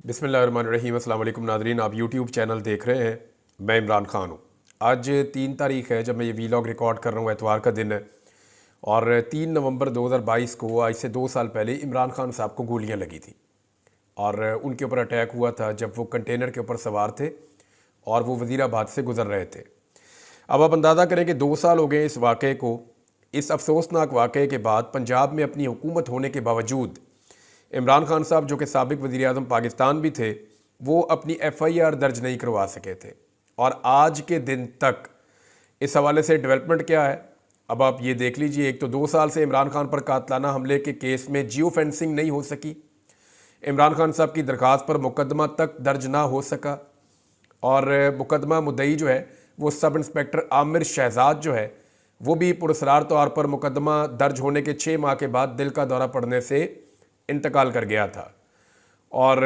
बिस्मिल्लाहिर्रहमानिर्रहीम। अस्सलाम वालेकुम नाज़रीन, आप यूट्यूब चैनल देख रहे हैं। मैं इमरान ख़ान हूँ। आज 3 तारीख़ है जब मैं ये वीलॉग रिकॉर्ड कर रहा हूँ, एतवार का दिन है। और 3 नवंबर 2022 को, आज से 2 साल पहले, इमरान ख़ान साहब को गोलियाँ लगी थी और उनके ऊपर अटैक हुआ था जब वो कंटेनर के ऊपर सवार थे और वो वज़ीराबाद से गुज़र रहे थे। अब आप अंदाज़ा करें कि 2 साल हो गए इस वाक़े को। इस अफसोसनाक वाक़े के बाद पंजाब में अपनी हुकूमत होने के बावजूद इमरान खान साहब, जो कि साबिक़ वज़ीर आज़म पाकिस्तान भी थे, वो अपनी FIR दर्ज नहीं करवा सके थे। और आज के दिन तक इस हवाले से डेवलपमेंट क्या है, अब आप ये देख लीजिए। एक तो 2 साल से इमरान खान पर कातलाना हमले के केस में जियो फेंसिंग नहीं हो सकी, इमरान खान साहब की दरख्वास्त पर मुकदमा तक दर्ज ना हो सका, और मुकदमा मुद्दई जो है वो सब इंस्पेक्टर आमिर शहजाद जो है वो भी पुरस्रार तौर पर मुकदमा दर्ज होने के 6 माह के बाद दिल का दौरा पड़ने से इंतकाल कर गया था। और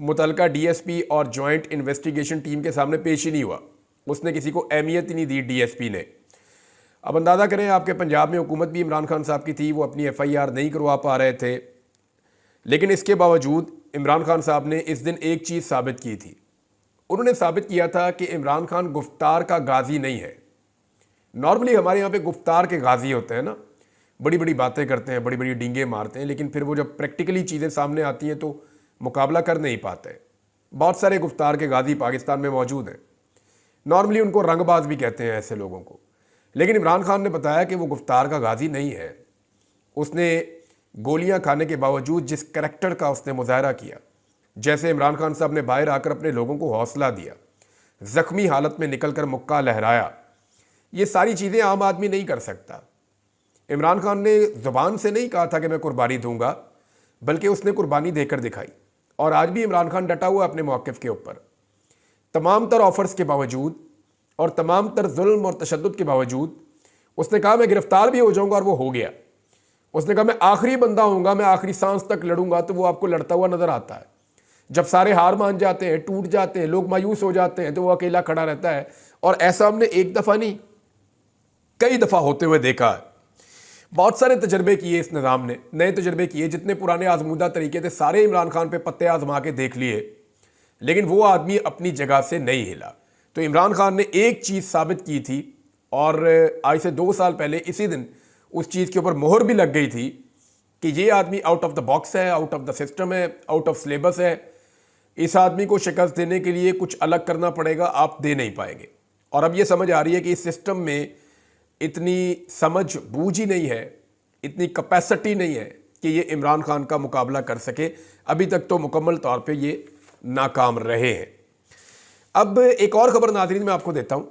मुतलका DSP और जॉइंट इन्वेस्टिगेशन टीम के सामने पेश ही नहीं हुआ। उसने किसी को अहमियत ही नहीं दी DSP ने। अब अंदाज़ा करें, आपके पंजाब में हुकूमत भी इमरान खान साहब की थी, वो अपनी FIR नहीं करवा पा रहे थे। लेकिन इसके बावजूद इमरान खान साहब ने इस दिन एक चीज़ साबित की थी। उन्होंने साबित किया था कि इमरान खान गुफ्तार का गाजी नहीं है। नॉर्मली हमारे यहाँ पे गुफ्तार के गाजी होते हैं ना, बड़ी बड़ी बातें करते हैं, बड़ी बड़ी डींगे मारते हैं, लेकिन फिर वो जब प्रैक्टिकली चीज़ें सामने आती हैं तो मुकाबला कर नहीं पाते। बहुत सारे गुफ्तार के गाजी पाकिस्तान में मौजूद हैं। नॉर्मली उनको रंगबाज भी कहते हैं ऐसे लोगों को। लेकिन इमरान खान ने बताया कि वो गुफ्तार का गाजी नहीं है। उसने गोलियां खाने के बावजूद जिस करैक्टर का उसने मुजाहरा किया, जैसे इमरान खान साहब ने बाहर आकर अपने लोगों को हौसला दिया, ज़ख्मी हालत में निकल कर मुक्का लहराया, ये सारी चीज़ें आम आदमी नहीं कर सकता। इमरान खान ने ज़ुबान से नहीं कहा था कि मैं कुर्बानी दूंगा, बल्कि उसने कुर्बानी देकर दिखाई। और आज भी इमरान खान डटा हुआ अपने मौक़िफ़ के ऊपर। तमाम तर ऑफ़र्स के बावजूद और तमाम तर जुल्म और तशद्दुद के बावजूद उसने कहा मैं गिरफ्तार भी हो जाऊंगा, और वो हो गया। उसने कहा मैं आखिरी बंदा होऊंगा, मैं आखिरी सांस तक लड़ूंगा। तो वो आपको लड़ता हुआ नज़र आता है। जब सारे हार मान जाते हैं, टूट जाते हैं, लोग मायूस हो जाते हैं, तो वो अकेला खड़ा रहता है। और ऐसा हमने एक दफ़ा नहीं, कई दफ़ा होते हुए देखा है। बहुत सारे तजर्बे किए इस निज़ाम ने, नए तजर्बे किए, जितने पुराने आजमूदा तरीके थे सारे इमरान खान पे पत्ते आजमा के देख लिए, लेकिन वो आदमी अपनी जगह से नहीं हिला। तो इमरान खान ने एक चीज़ साबित की थी, और आज से 2 साल पहले इसी दिन उस चीज़ के ऊपर मोहर भी लग गई थी कि ये आदमी आउट ऑफ द बॉक्स है, आउट ऑफ द सिस्टम है, आउट ऑफ सिलेबस है। इस आदमी को शिकस्त देने के लिए कुछ अलग करना पड़ेगा, आप दे नहीं पाएंगे। और अब ये समझ आ रही है कि इस सिस्टम में इतनी समझ बूझ ही नहीं है, इतनी कैपेसिटी नहीं है कि ये इमरान खान का मुकाबला कर सके। अभी तक तो मुकम्मल तौर पे ये नाकाम रहे हैं। अब एक और ख़बर नाज़रीन मैं आपको देता हूँ,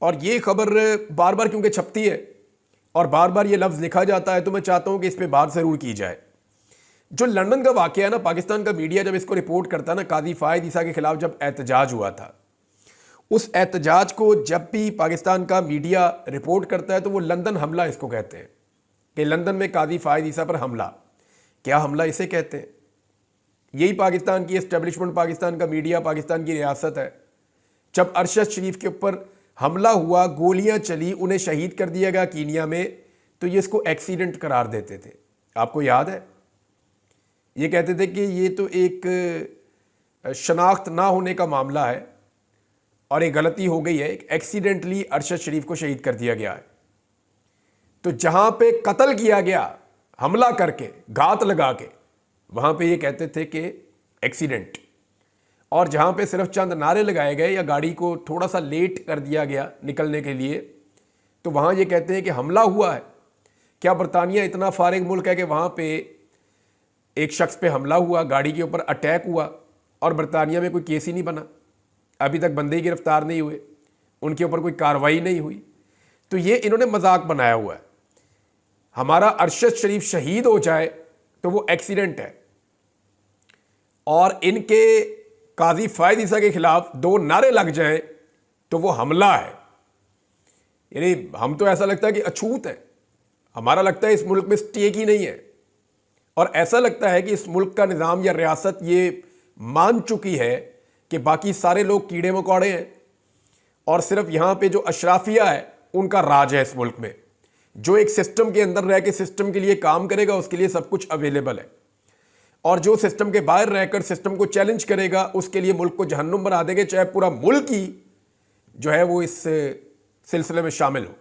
और ये खबर बार बार क्योंकि छपती है और बार बार ये लफ्ज़ लिखा जाता है, तो मैं चाहता हूँ कि इस पर बात ज़रूर की जाए। जो लंदन का वाक़या है ना, पाकिस्तान का मीडिया जब इसको रिपोर्ट करता है ना, काजी फ़ायद ईसा के ख़िलाफ़ जब एहतजाज हुआ था, उस एहतजाज को जब भी पाकिस्तान का मीडिया रिपोर्ट करता है तो वो लंदन हमला इसको कहते हैं, कि लंदन में काजी फ़ायद ईसा पर हमला। क्या हमला इसे कहते हैं? यही पाकिस्तान की एस्टेब्लिशमेंट, पाकिस्तान का मीडिया, पाकिस्तान की रियासत है। जब अरशद शरीफ के ऊपर हमला हुआ, गोलियां चली, उन्हें शहीद कर दिया गया कीनिया में, तो ये इसको एक्सीडेंट करार देते थे। आपको याद है? ये कहते थे कि ये तो एक शनाख्त ना होने का मामला है और एक गलती हो गई है, एक एक्सीडेंटली अरशद शरीफ को शहीद कर दिया गया है। तो जहां पे कत्ल किया गया हमला करके, घात लगा के, वहां पे ये कहते थे कि एक्सीडेंट। और जहां पे सिर्फ चंद नारे लगाए गए या गाड़ी को थोड़ा सा लेट कर दिया गया निकलने के लिए, तो वहां ये कहते हैं कि हमला हुआ है। क्या बरतानिया इतना फारिग मुल्क है कि वहां पे एक शख्स पे हमला हुआ, गाड़ी के ऊपर अटैक हुआ, और बरतानिया में कोई केस ही नहीं बना? अभी तक बंदे ही गिरफ्तार नहीं हुए, उनके ऊपर कोई कार्रवाई नहीं हुई। तो ये इन्होंने मजाक बनाया हुआ है। हमारा अरशद शरीफ शहीद हो जाए तो वो एक्सीडेंट है, और इनके काजी फ़ायद ईसा के खिलाफ 2 नारे लग जाएं तो वो हमला है। यानी हम तो ऐसा लगता है कि अछूत है, हमारा लगता है इस मुल्क में स्टेक ही नहीं है, और ऐसा लगता है कि इस मुल्क का निज़ाम या रियासत ये मान चुकी है कि बाकी सारे लोग कीड़े मकोड़े हैं, और सिर्फ यहाँ पे जो अशराफिया है उनका राज है इस मुल्क में। जो एक सिस्टम के अंदर रह के सिस्टम के लिए काम करेगा, उसके लिए सब कुछ अवेलेबल है। और जो सिस्टम के बाहर रहकर सिस्टम को चैलेंज करेगा उसके लिए मुल्क को जहन्नुम बना देंगे, चाहे पूरा मुल्क ही जो है वो इस सिलसिले में शामिल हो।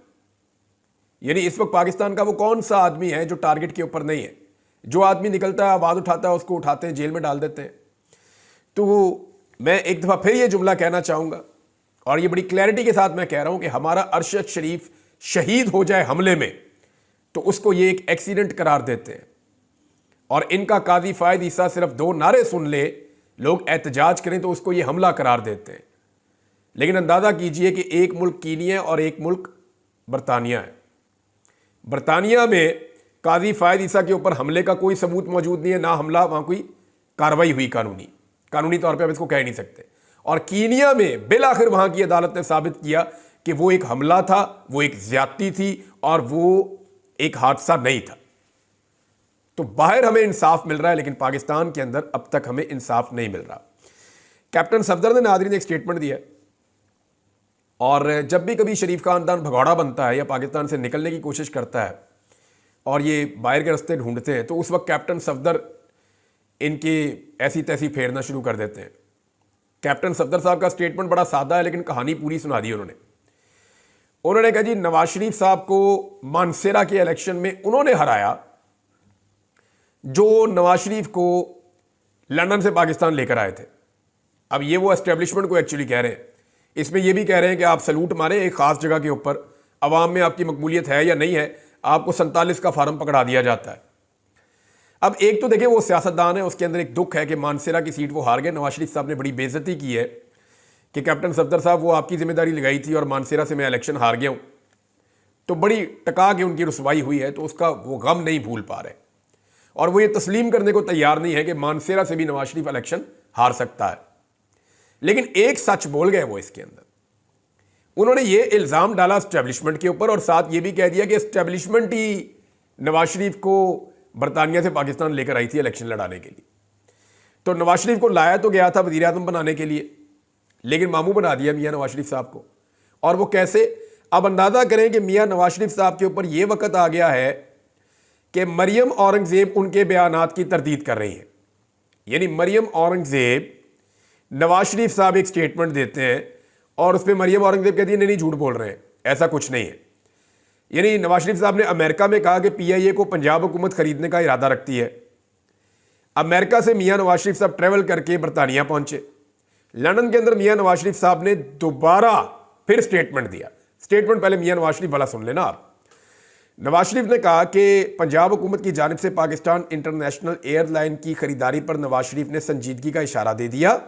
यानी इस वक्त पाकिस्तान का वो कौन सा आदमी है जो टारगेट के ऊपर नहीं है? जो आदमी निकलता है, आवाज़ उठाता है, उसको उठाते हैं, जेल में डाल देते हैं। तो मैं एक दफ़ा फिर ये जुमला कहना चाहूँगा और ये बड़ी क्लैरिटी के साथ मैं कह रहा हूँ कि हमारा अरशद शरीफ शहीद हो जाए हमले में तो उसको ये एक एक्सीडेंट करार देते हैं, और इनका काजी फ़ायद ईसा सिर्फ 2 नारे सुन ले, लोग एहतजाज करें तो उसको ये हमला करार देते हैं। लेकिन अंदाज़ा कीजिए कि एक मुल्क कीनिया और एक मुल्क बरतानिया है। बरतानिया में काजी फ़ायद ईसा के ऊपर हमले का कोई सबूत मौजूद नहीं है, ना हमला, वहाँ कोई कार्रवाई हुई कानूनी तौर पे आप इसको कह नहीं सकते। और कीनिया में बिल आखिर वहाँ की अदालत ने साबित किया कि वो एक हमला था, वो एक ज्यादती थी और वो एक हादसा नहीं था। तो बाहर हमें इंसाफ मिल रहा है, लेकिन पाकिस्तान के अंदर अब तक हमें इंसाफ नहीं मिल रहा। कैप्टन सफदर ने नादरीन एक स्टेटमेंट दिया, और जब भी कभी शरीफ खानदान भगौड़ा बनता है या पाकिस्तान से निकलने की कोशिश करता है और ये बाहर के रास्ते ढूंढते हैं, तो उस वक्त कैप्टन सफदर इनकी ऐसी तैसी फेरना शुरू कर देते हैं। कैप्टन सफदर साहब का स्टेटमेंट बड़ा सादा है, लेकिन कहानी पूरी सुना दी उन्होंने कहा जी, नवाज शरीफ साहब को मानसेरा के इलेक्शन में उन्होंने हराया जो नवाज शरीफ को लंदन से पाकिस्तान लेकर आए थे। अब ये वो एस्टेब्लिशमेंट को एक्चुअली कह रहे हैं, इसमें ये भी कह रहे हैं कि आप सलूट मारें एक खास जगह के ऊपर, अवाम में आपकी मकबूलियत है या नहीं है, आपको 47 का फार्म पकड़ा दिया जाता है। अब एक तो देखिए वो सियासतदान है, उसके अंदर एक दुख है कि मानसेरा की सीट वो हार गए। नवाज शरीफ साहब ने बड़ी बेइज्जती की है कि कैप्टन सफदर साहब वो आपकी जिम्मेदारी लगाई थी और मानसेरा से मैं इलेक्शन हार गया हूँ, तो बड़ी टका के उनकी रुसवाई हुई है, तो उसका वो गम नहीं भूल पा रहे और वो ये तस्लीम करने को तैयार नहीं है कि मानसेरा से भी नवाज शरीफ इलेक्शन हार सकता है। लेकिन एक सच बोल गए वो इसके अंदर, उन्होंने ये इल्ज़ाम डाला एस्टेब्लिशमेंट के ऊपर और साथ ये भी कह दिया कि एस्टेब्लिशमेंट ही नवाज शरीफ को बरतानिया से पाकिस्तान लेकर आई थी इलेक्शन लड़ाने के लिए। तो नवाज शरीफ को लाया तो गया था वज़ीर आज़म बनाने के लिए, लेकिन मामू बना दिया मियाँ नवाज शरीफ साहब को। और वो कैसे? अब अंदाज़ा करें कि मियाँ नवाज शरीफ साहब के ऊपर ये वक्त आ गया है कि मरियम औरंगज़ेब उनके बयानात की तरदीद कर रही है। यानी मरियम औरंगज़ेब, नवाज शरीफ साहब एक स्टेटमेंट देते हैं और उस पर मरियम औरंगज़ेब कहती है नहीं झूठ बोल रहे हैं, ऐसा कुछ नहीं है। यानी नवाज शरीफ साहब ने अमेरिका में कहा कि PIA को पंजाब हुकूमत खरीदने का इरादा रखती है। अमेरिका से मियाँ नवाज शरीफ साहब ट्रैवल करके बरतानिया पहुंचे। लंदन के अंदर मियाँ नवाज शरीफ साहब ने दोबारा फिर स्टेटमेंट दिया। स्टेटमेंट पहले मियाँ नवाज शरीफ वाला सुन लेना आप। नवाज शरीफ ने कहा कि पंजाब हुकूमत की जानिब से पाकिस्तान इंटरनेशनल एयरलाइन की खरीदारी पर नवाज शरीफ ने संजीदगी का इशारा दे दिया।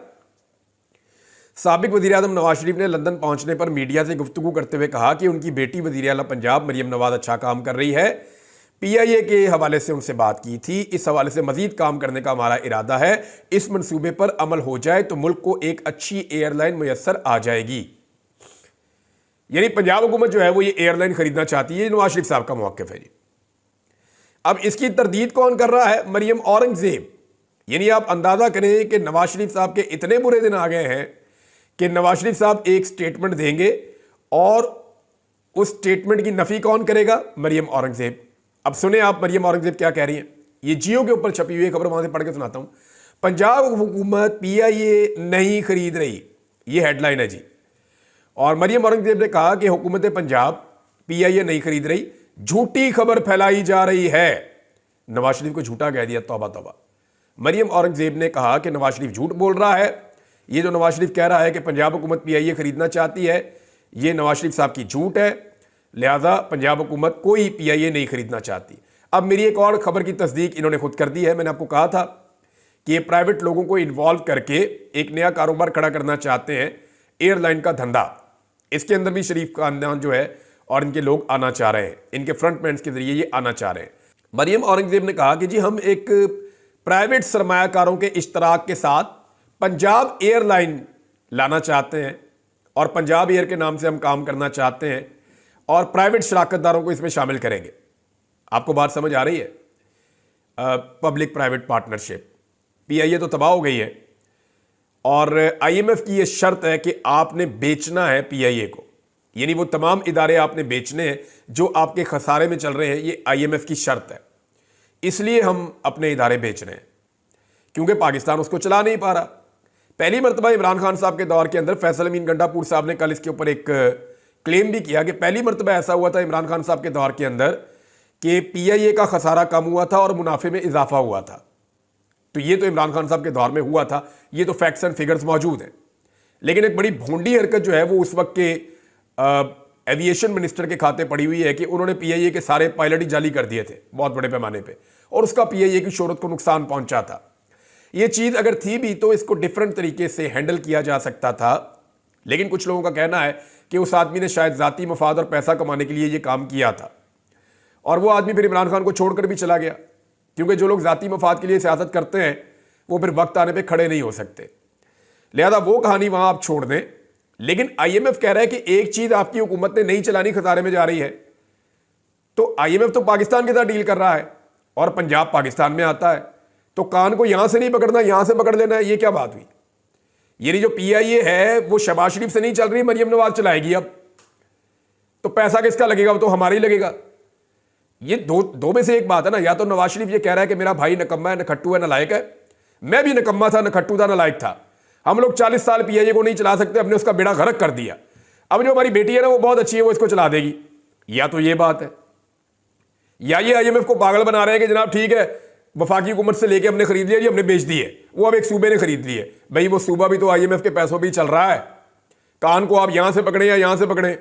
साबिक वज़ीर आज़म नवाज शरीफ ने लंदन पहुंचने पर मीडिया से गुफ्तगू करते हुए कहा कि उनकी बेटी वज़ीर आला पंजाब मरियम नवाज अच्छा काम कर रही है। PIA के हवाले से उनसे बात की थी, इस हवाले से मजीद काम करने का हमारा इरादा है। इस मंसूबे पर अमल हो जाए तो मुल्क को एक अच्छी एयरलाइन मुयस्सर आ जाएगी। यानी पंजाब हुकूमत जो है वो ये एयरलाइन खरीदना चाहती है। नवाज शरीफ साहब का मौक़िफ़ है जी। अब इसकी तरदीद कौन कर रहा है? मरियम औरंगज़ेब। यानी आप अंदाज़ा करें कि नवाज शरीफ साहब के इतने बुरे दिन आ गए हैं कि नवाज शरीफ साहब एक स्टेटमेंट देंगे और उस स्टेटमेंट की नफ़ी कौन करेगा? मरियम औरंगज़ेब। अब सुने आप मरियम औरंगज़ेब क्या कह रही हैं। ये जियो के ऊपर छपी हुई खबर, वहां से पढ़ के सुनाता हूं। पंजाब हुकूमत PIA नहीं खरीद रही, ये हेडलाइन है जी। और मरियम औरंगज़ेब ने कहा कि हुकूमत पंजाब PIA नहीं खरीद रही, झूठी खबर फैलाई जा रही है। नवाज शरीफ को झूठा कह दिया, तौबा तौबा। मरियम औरंगज़ेब ने कहा कि नवाज शरीफ झूठ बोल रहा है। ये जो नवाज शरीफ कह रहा है कि पंजाब हुकूमत PIA खरीदना चाहती है, ये नवाज शरीफ साहब की झूठ है। लिहाजा पंजाब हुकूमत कोई PIA नहीं खरीदना चाहती। अब मेरी एक और खबर की तस्दीक इन्होंने खुद कर दी है। मैंने आपको कहा था कि ये प्राइवेट लोगों को इन्वॉल्व करके एक नया कारोबार खड़ा करना चाहते हैं, एयरलाइन का धंधा। इसके अंदर भी शरीफ खानदान जो है और इनके लोग आना चाह रहे हैं, इनके फ्रंटमैन के जरिए ये आना चाह रहे हैं। मरियम औरंगज़ेब ने कहा कि जी हम एक प्राइवेट सरमायाकारों के इश्तराक के साथ पंजाब एयरलाइन लाना चाहते हैं और पंजाब एयर के नाम से हम काम करना चाहते हैं और प्राइवेट शराकतदारों को इसमें शामिल करेंगे। आपको बात समझ आ रही है? Public private partnership. PIA तो तबाह हो गई है और IMF की ये शर्त है कि आपने बेचना है PIA को। यानी वो तमाम इदारे आपने बेचने हैं जो आपके खसारे में चल रहे हैं, ये IMF की शर्त है। इसलिए हम अपने इदारे बेच रहे हैं। क्योंकि पाकिस्तान उसको चला नहीं पा रहा। पहली मरतबा इमरान खान साहब के दौर के अंदर फैसल अमीन गंडापुर साहब ने कल इसके ऊपर एक क्लेम भी किया कि पहली मरतबा ऐसा हुआ था इमरान खान साहब के दौर के अंदर कि पीआईए का खसारा कम हुआ था और मुनाफे में इजाफा हुआ था। तो ये तो इमरान खान साहब के दौर में हुआ था, ये तो फैक्ट्स एंड फिगर्स मौजूद हैं। लेकिन एक बड़ी भोंडी हरकत जो है वो उस वक्त के एविएशन मिनिस्टर के खाते पड़ी हुई है कि उन्होंने पीआईए के सारे पायलट ही जाली कर दिए थे बहुत बड़े पैमाने पे, और उसका पीआईए की शोहरत को नुकसान पहुंचा था। ये चीज़ अगर थी भी तो इसको डिफरेंट तरीके से हैंडल किया जा सकता था, लेकिन कुछ लोगों का कहना है कि उस आदमी ने शायद ज़ाती मफाद और पैसा कमाने के लिए ये काम किया था, और वो आदमी फिर इमरान खान को छोड़कर भी चला गया, क्योंकि जो लोग ज़ाती मफाद के लिए सियासत करते हैं वो फिर वक्त आने पर खड़े नहीं हो सकते। लिहाजा वो कहानी वहाँ आप छोड़ दें। लेकिन आईएमएफ कह रहा है कि एक चीज़ आपकी हुकूमत ने नहीं चलानी, खसारे में जा रही है। तो आईएमएफ तो पाकिस्तान के साथ डील कर रहा है और पंजाब पाकिस्तान में आता है, तो कान को यहां से नहीं पकड़ना, यहां से पकड़ लेना है। ये क्या बात हुई? ये जो पीआईए है वो शहबाज शरीफ से नहीं चल रही, मरियम नवाज चलाएगी। अब तो पैसा किसका लगेगा? वो तो हमारा ही लगेगा। ये दो में से एक बात है ना। या तो नवाज शरीफ ये कह रहा है कि मेरा भाई नकम्मा है, नखट्टू है, नालायक है। मैं भी नकम्मा था, नखट्टू था, नालायक था। हम लोग 40 साल पीआईए को नहीं चला सकते, हमने उसका बेड़ा गर्क कर दिया। अब जो हमारी बेटी है ना वो बहुत अच्छी है, वो इसको चला देगी। या तो ये बात है, या ये आईएमएफ को पागल बना रहे हैं कि जनाब ठीक है, वफाकी हुकूमत से लेके हमने खरीद लिया जी, हमने बेच दी है, वो अब एक सूबे ने खरीद ली है। भाई वो सूबा भी तो आईएमएफ के पैसों भी चल रहा है। कान को आप यहां से पकड़े या यहां से पकड़े,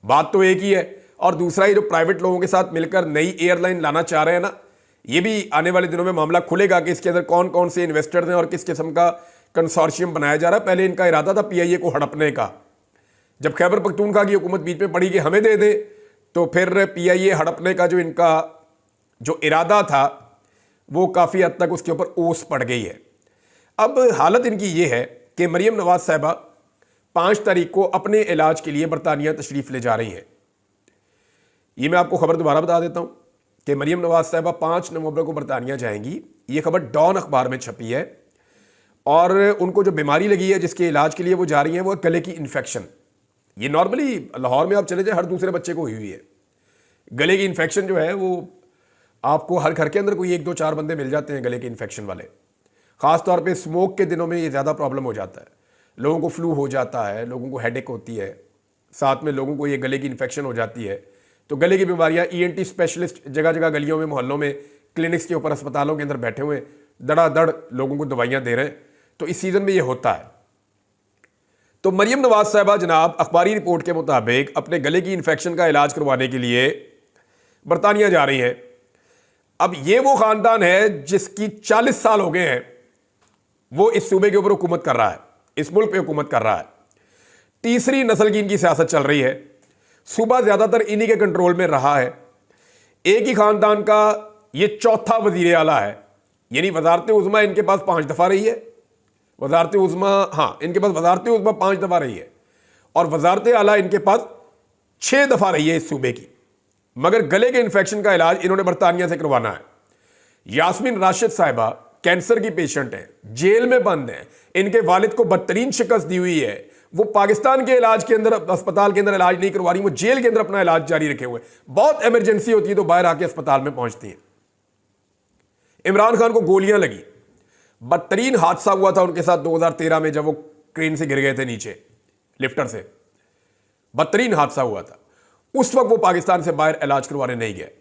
बात तो एक ही है। और दूसरा, ये जो प्राइवेट लोगों के साथ मिलकर नई एयरलाइन लाना चाह रहे हैं ना, ये भी आने वाले दिनों में मामला खुलेगा कि इसके अंदर कौन कौन से इन्वेस्टर्स हैं और किस किस्म का कंसोर्शियम बनाया जा रहा है। पहले इनका इरादा था पीआईए को हड़पने का। जब खैबर पख्तूनख्वा की हुकूमत बीच में पड़ी कि हमें दे दे, तो फिर पीआईए हड़पने का जो इनका जो इरादा था वो काफ़ी हद तक उसके ऊपर ओस पड़ गई है। अब हालत इनकी ये है कि मरियम नवाज साहिबा 5 तारीख को अपने इलाज के लिए बरतानिया तशरीफ़ ले जा रही हैं। ये मैं आपको खबर दोबारा बता देता हूँ कि मरियम नवाज साहिबा 5 नवंबर को बरतानिया जाएंगी। ये खबर डॉन अखबार में छपी है। और उनको जो बीमारी लगी है जिसके इलाज के लिए वो जा रही हैं वो गले की इन्फेक्शन। ये नॉर्मली लाहौर में आप चले जाए हर दूसरे बच्चे को हुई है। गले की इन्फेक्शन जो है वो आपको हर घर के अंदर कोई 1 2 4 बंदे मिल जाते हैं गले के इन्फेक्शन वाले। ख़ास तौर पे स्मोक के दिनों में ये ज़्यादा प्रॉब्लम हो जाता है। लोगों को फ्लू हो जाता है, लोगों को हेडेक होती है, साथ में लोगों को ये गले की इन्फेक्शन हो जाती है। तो गले की बीमारियाँ ईएनटी स्पेशलिस्ट जगह जगह गलियों में, मोहल्लों में, क्लिनिक्स के ऊपर, अस्पतालों के अंदर बैठे हुए धड़ाधड़ लोगों को दवाइयाँ दे रहे हैं। तो इस सीज़न में ये होता है। तो मरियम नवाज साहिबा जनाब अखबारी रिपोर्ट के मुताबिक अपने गले की इन्फेक्शन का इलाज करवाने के लिए बरतानिया जा रही हैं। अब ये वो ख़ानदान है जिसकी 40 साल हो गए हैं, वो इस सूबे के ऊपर हुकूमत कर रहा है, इस मुल्क पे हुकूमत कर रहा है। तीसरी नस्ल की इनकी सियासत चल रही है। सूबा ज़्यादातर इन्हीं के कंट्रोल में रहा है। एक ही ख़ानदान का ये चौथा वज़ीर आला है, यानी वज़ारत उज़्मा इनके पास 5 दफ़ा रही है। वज़ारत उज़्मा, हाँ, इनके पास वज़ारत उज़्मा 5 दफ़ा रही है और वज़ारत आला इनके पास 6 दफ़ा रही है इस सूबे की। मगर गले के इन्फेक्शन का इलाज इन्होंने बरतानिया से करवाना है। यास्मीन राशिद साहिबा कैंसर की पेशेंट हैं, जेल में बंद हैं, इनके वालिद को बदतरीन शिकस्त दी हुई है। वो पाकिस्तान के इलाज के अंदर, अस्पताल के अंदर इलाज नहीं करवा रही, वो जेल के अंदर अपना इलाज जारी रखे हुए। बहुत इमरजेंसी होती है तो बाहर आके अस्पताल में पहुंचती हैं। इमरान खान को गोलियां लगी, बदतरीन हादसा हुआ था उनके साथ 2013 में जब वो क्रेन से गिर गए थे नीचे, लिफ्टर से, बदतरीन हादसा हुआ था। उस वक्त वो पाकिस्तान से बाहर इलाज करवाने नहीं गए।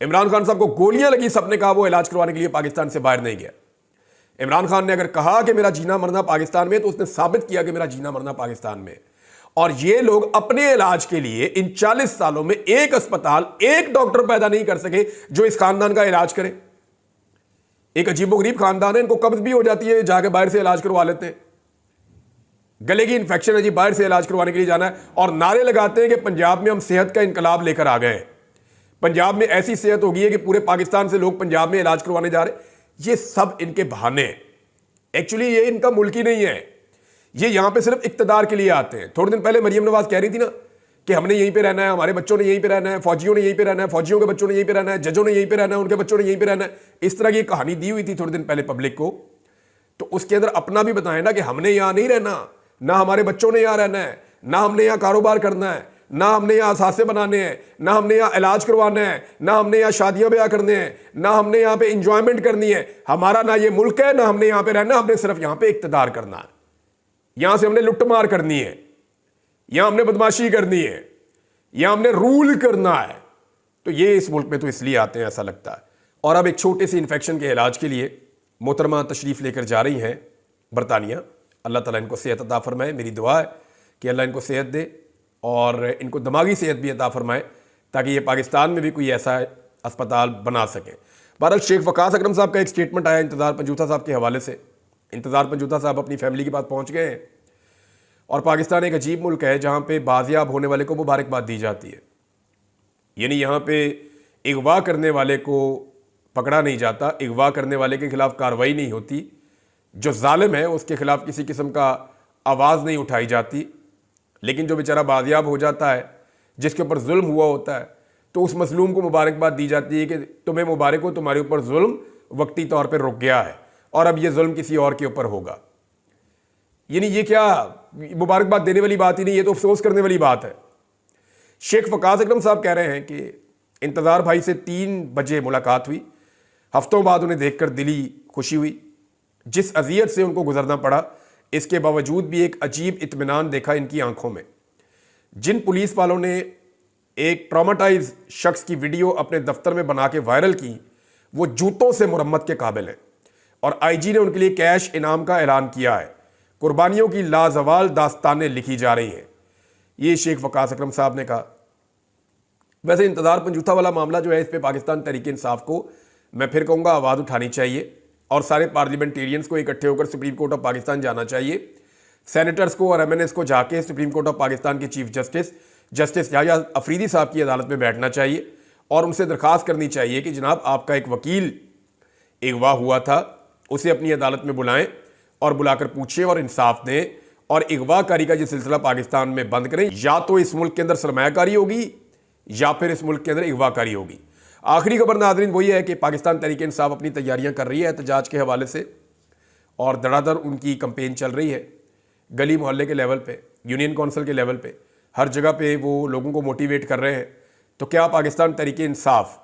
इमरान खान साहब को गोलियां लगी, सबने कहा वो इलाज करवाने के लिए पाकिस्तान से बाहर नहीं गया। इमरान खान ने अगर कहा कि मेरा जीना मरना पाकिस्तान में, तो उसने साबित किया कि मेरा जीना मरना पाकिस्तान में। और ये लोग अपने इलाज के लिए इन 40 सालों में एक अस्पताल, एक डॉक्टर पैदा नहीं कर सके जो इस खानदान का इलाज करे। एक अजीबोगरीब खानदान है, इनको कब्ज भी हो जाती है, जाके बाहर से इलाज करवा लेते हैं। गले की इन्फेक्शन है जी, बाहर से इलाज करवाने के लिए जाना है, और नारे लगाते हैं कि पंजाब में हम सेहत का इनकलाब लेकर आ गए हैं। पंजाब में ऐसी सेहत हो गई है कि पूरे पाकिस्तान से लोग पंजाब में इलाज करवाने जा रहे हैं। ये सब इनके बहाने हैं। एक्चुअली ये इनका मुल्क ही नहीं है, ये यहां पे सिर्फ इक्तदार के लिए आते हैं। थोड़े दिन पहले मरियम नवाज कह रही थी ना कि हमने यहीं पे रहना है, हमारे बच्चों ने यहीं पे रहना है, फौजियों ने यहीं पे रहना है, फौजियों के बच्चों ने यहीं पे रहना है, जजों ने यहीं पे रहना है, उनके बच्चों ने यहीं पे रहना है। इस तरह की कहानी दी हुई थी थोड़े दिन पहले पब्लिक को। तो उसके अंदर अपना भी बताएं ना कि हमने यहां नहीं रहना, ना हमारे बच्चों ने यहां रहना है, ना हमने यहां कारोबार करना है, ना हमने यहाँ असासे बनाने हैं, ना हमने यहाँ इलाज करवाना है, ना हमने यहाँ शादियां ब्याह करने हैं, ना हमने यहाँ पे इंजॉयमेंट करनी है। हमारा ना ये मुल्क है, ना हमने यहाँ पे रहना, हमने सिर्फ यहाँ पे इक्तदार करना है। यहाँ से हमने लुट्टमार करनी है, यहाँ हमने बदमाशी करनी है, यहाँ हमने रूल करना है। तो ये इस मुल्क में तो इसलिए आते हैं, ऐसा लगता है। और अब एक छोटे से इन्फेक्शन के इलाज के लिए मोहतरमा तशरीफ़ लेकर जा रही हैं बरतानिया। अल्लाह ताला इनको सेहत अता फरमाए। मेरी दुआ है कि अल्लाह इनको सेहत दे और इनको दिमागी सेहत भी अता फरमाए, ताकि ये पाकिस्तान में भी कोई ऐसा अस्पताल बना सकें। बहरहाल शेख वकास अकरम साहब का एक स्टेटमेंट आया इंतज़ार पंजूथा साहब के हवाले से। इंतज़ार पंजूथा साहब अपनी फैमिली के पास पहुँच गए हैं। और पाकिस्तान एक अजीब मुल्क है जहाँ पे बाजियाब होने वाले को मुबारकबाद दी जाती है, यानी यहाँ पे अगवा करने वाले को पकड़ा नहीं जाता, अगवा करने वाले के खिलाफ कार्रवाई नहीं होती, जो जालिम है उसके खिलाफ किसी किस्म का आवाज़ नहीं उठाई जाती। लेकिन जो बेचारा बाजियाब हो जाता है, जिसके ऊपर जुल्म हुआ होता है, तो उस मजलूम को मुबारकबाद दी जाती है कि तुम्हें मुबारक हो, तुम्हारे ऊपर जुल्म वक्ती तौर पर रुक गया है और अब यह जुल्म किसी और के ऊपर होगा। यानी ये क्या मुबारकबाद देने वाली बात ही नहीं, ये तो अफसोस करने वाली बात है। शेख वकास अकरम साहब कह रहे हैं कि इंतज़ार भाई से 3 बजे मुलाकात हुई, हफ्तों बाद उन्हें देखकर दिली खुशी हुई। जिस अजियत से उनको गुजरना पड़ा, इसके बावजूद भी एक अजीब इत्मीनान देखा इनकी आंखों में। जिन पुलिस वालों ने एक ट्रॉमाटाइज शख्स की वीडियो अपने दफ्तर में बना के वायरल की, वो जूतों से मुरम्मत के काबिल हैं और आईजी ने उनके लिए कैश इनाम का ऐलान किया है। कुर्बानियों की लाजवाल दास्तानें लिखी जा रही हैं, ये शेख वकास अकरम साहब ने कहा। वैसे इंतज़ार पंजूथा वाला मामला जो है, इस पर पाकिस्तान तहरीक इंसाफ को मैं फिर कहूँगा आवाज़ उठानी चाहिए और सारे पार्लियामेंटेरियंस को इकट्ठे होकर सुप्रीम कोर्ट ऑफ पाकिस्तान जाना चाहिए। सेनेटर्स को और एमएनएस को जाके सुप्रीम कोर्ट ऑफ पाकिस्तान के चीफ जस्टिस याह्या अफरीदी साहब की अदालत में बैठना चाहिए और उनसे दरख्वास्त करनी चाहिए कि जनाब आपका एक वकील अगवा हुआ था, उसे अपनी अदालत में बुलाएं और बुलाकर पूछें और इंसाफ दें और अगवाकारी का ये सिलसिला पाकिस्तान में बंद करें। या तो इस मुल्क के अंदर सरमायाकारी होगी या फिर इस मुल्क के अंदर अगवाकारी होगी। आखिरी खबर नाज़रीन वही है कि पाकिस्तान तहरीक इंसाफ अपनी तैयारियां कर रही है एहतजाज के हवाले से और धड़ाधड़ उनकी कंपेन चल रही है। गली मोहल्ले के लेवल पे, यूनियन काउंसिल के लेवल पे, हर जगह पे वो लोगों को मोटिवेट कर रहे हैं। तो क्या पाकिस्तान तहरीक इंसाफ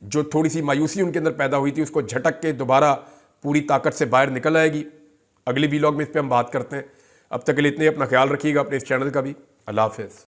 जो थोड़ी सी मायूसी उनके अंदर पैदा हुई थी, उसको झटक के दोबारा पूरी ताकत से बाहर निकल आएगी? अगली वीलॉग में इस पर हम बात करते हैं। अब तक के लिए इतने, अपना ख्याल रखिएगा, अपने इस चैनल का भी। अल्लाह हाफ़िज़।